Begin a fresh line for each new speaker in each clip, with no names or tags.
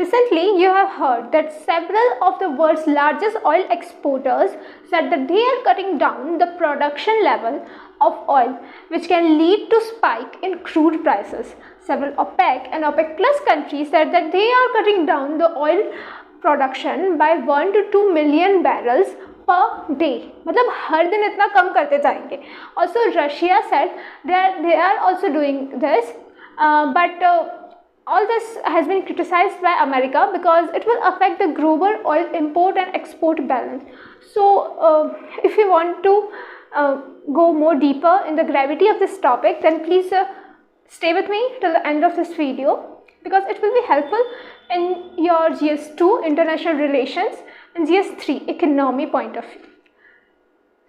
Recently, you have heard that several of the world's largest oil exporters said that they are cutting down the production level of oil, which can lead to spike in crude prices. Several OPEC and OPEC plus countries said that they are cutting down the oil production by 1 to 2 million barrels per day. मतलब हर दिन इतना कम करते जाएंगे. Also, Russia said they are also doing this, but all this has been criticized by America because it will affect the global oil import and export balance. So, if you want to go more deeper in the gravity of this topic, then please stay with me till the end of this video, because it will be helpful in your GS2 International Relations and GS3 Economy point of view.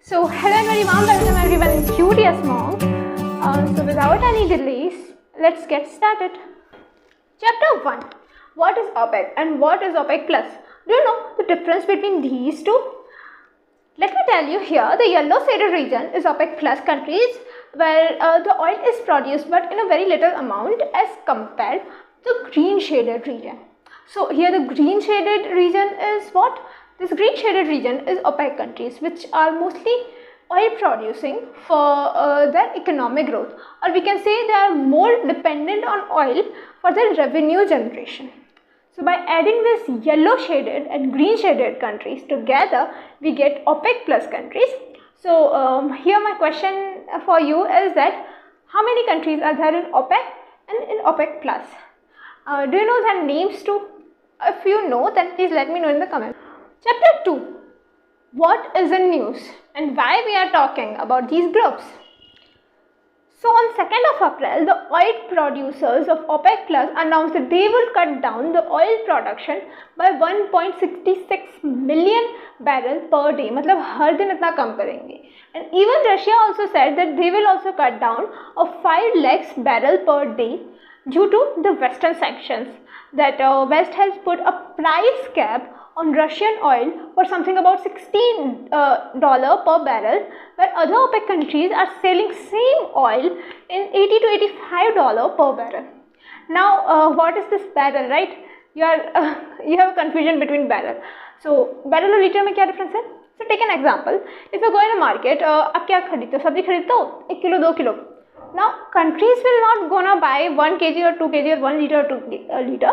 So, hello and very warm welcome everyone in Curious Monk. So, without any delays, let's get started. Chapter 1. What is OPEC and what is OPEC plus? Do you know the difference between these two? Let me tell you here, the yellow shaded region is OPEC plus countries where the oil is produced but in a very little amount as compared to the green shaded region. So here the green shaded region is what? This green shaded region is OPEC countries, which are mostly oil producing for their economic growth, or we can say they are more dependent on oil for their revenue generation. So by adding this yellow shaded and green shaded countries together, we get OPEC plus countries. So here my question for you is that how many countries are there in OPEC and in OPEC plus? Do you know their names too? If you know, then please let me know in the comments. Chapter 2. What is in news and why we are talking about these groups? So on 2nd of April, the oil producers of OPEC Plus announced that they will cut down the oil production by 1.66 million barrels per day. मतलब हर दिन इतना कम करेंगे. And even Russia also said that they will also cut down of 5 lakhs barrel per day due to the Western sanctions. That West has put a price cap on Russian oil for something about $16 per barrel, where other OPEC countries are selling same oil in $80 to $85 per barrel. Now, what is this barrel, right? You have a confusion between barrel. So, barrel और liter में क्या difference है? So, take an example. If you go in a market, आप क्या खरीदते हो? सब्जी खरीदते हो? 1 kilo, 2 kilo. Now, countries will not gonna buy 1 kg or 2 kg or 1 liter or 2 liter.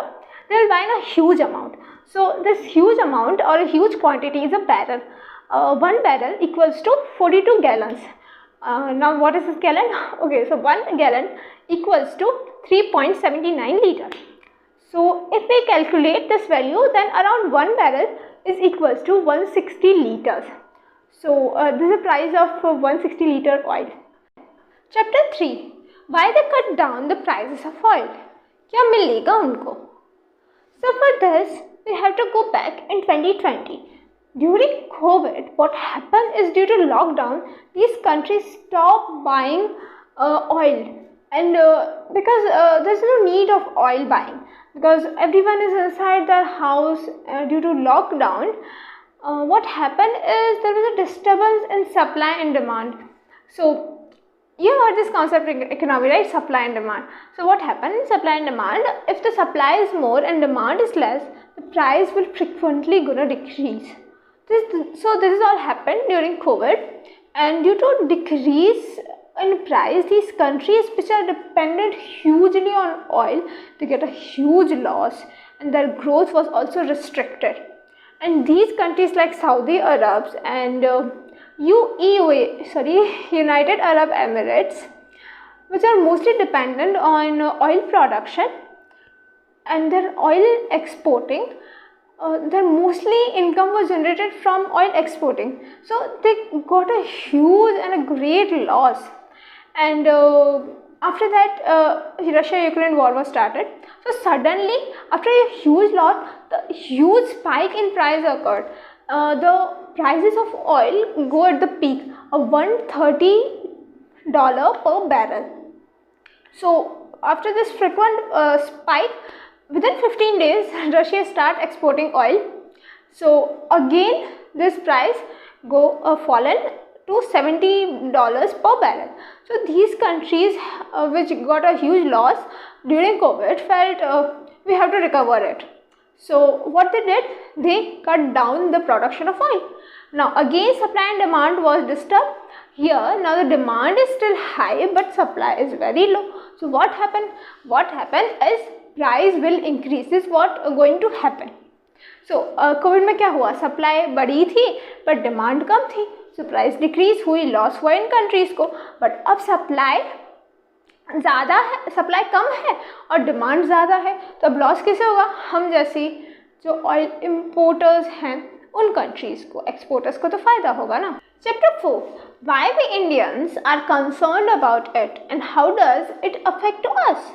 They will buy in a huge amount. So this huge amount or a huge quantity is a barrel. 1 barrel equals to 42 gallons. Now what is this gallon? Okay, so 1 gallon equals to 3.79 liters. So if we calculate this value, then around 1 barrel is equals to 160 liters. So this is the price of 160 liter oil. Chapter 3. Why they cut down the prices of oil? क्या मिलेगा उनको? So for this, we have to go back in 2020. During COVID, what happened is due to lockdown, these countries stopped buying oil, and because there's no need of oil buying, because everyone is inside their house due to lockdown. What happened is there was a disturbance in supply and demand. So you heard this concept in economy, right? Supply and demand. So what happened in supply and demand? If the supply is more and demand is less, the price will frequently gonna decrease. So this is all happened during COVID, and due to decrease in price, these countries which are dependent hugely on oil, they get a huge loss, and their growth was also restricted. And these countries like Saudi Arabs and United Arab Emirates, which are mostly dependent on oil production and their oil exporting, their mostly income was generated from oil exporting. So they got a huge and a great loss. And after that, Russia-Ukraine war was started. So suddenly, after a huge loss, the huge spike in price occurred. The prices of oil go at the peak of $130 per barrel. So after this frequent spike, within 15 days, Russia start exporting oil. So again, this price fallen to $70 per barrel. So these countries which got a huge loss during COVID felt we have to recover it. So what they did, they cut down the production of oil. Now again supply and demand was disturbed. Here now the demand is still high but supply is very low. So what happened? What happened is price will increase. This is what going to happen. So Covid में क्या हुआ, supply बढ़ी थी but demand कम थी, so price decrease हुई, loss हुआ इन countries को. But अब सप्लाई ज़्यादा है, सप्लाई कम है और डिमांड ज़्यादा है, तो अब लॉस कैसे होगा? हम जैसी जो ऑयल इम्पोर्टर्स हैं उन कंट्रीज़ को, एक्सपोर्टर्स को तो फ़ायदा होगा ना. Chapter 4, why we Indians are concerned about it and how does it affect us.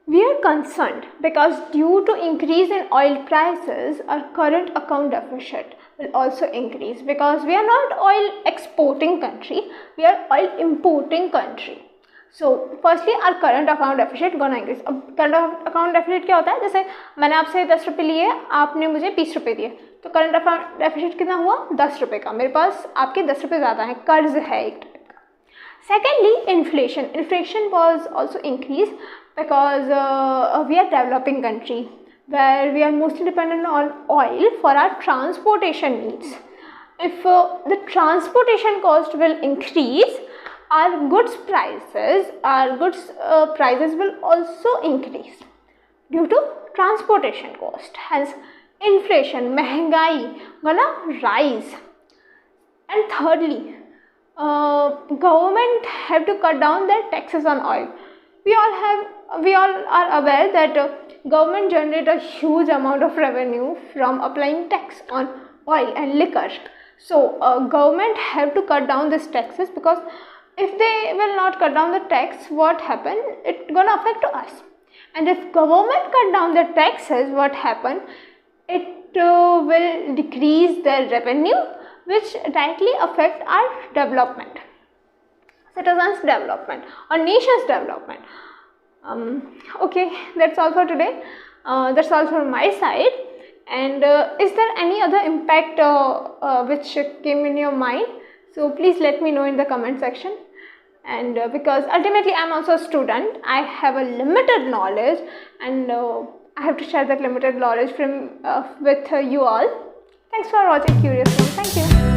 We are concerned because due to increase in oil prices, our current account deficit will also increase, because we are not oil exporting country, we are oil importing country. So firstly our current account deficit gonna increase. अब current account deficit क्या होता है? जैसे मैंने आपसे 10 रुपये लिए, आपने मुझे 20 रुपये दिए, तो current account deficit कितना हुआ? 10 रुपये का. मेरे पास आपके 10 रुपये ज़्यादा हैं, कर्ज है एक टाइप का. Secondly, inflation. Inflation was also increased because we are developing country where we are mostly dependent on oil for our transportation needs. If the transportation cost will increase, our goods prices will also increase due to transportation cost. Hence inflation, महंगाई gonna rise. And thirdly, government have to cut down their taxes on oil. We all are aware that government generate a huge amount of revenue from applying tax on oil and liquor. So government have to cut down these taxes, because if they will not cut down the tax, what happen? It gonna affect us. And if government cut down the taxes, what happen? It will decrease their revenue, which directly affect our development, citizens' development or nation's development. Okay, that's all for today. That's all from my side. And is there any other impact which came in your mind? So please let me know in the comment section. And because ultimately I'm also a student, I have a limited knowledge, and I have to share that limited knowledge with you all. Thanks for watching Curious One. Thank you.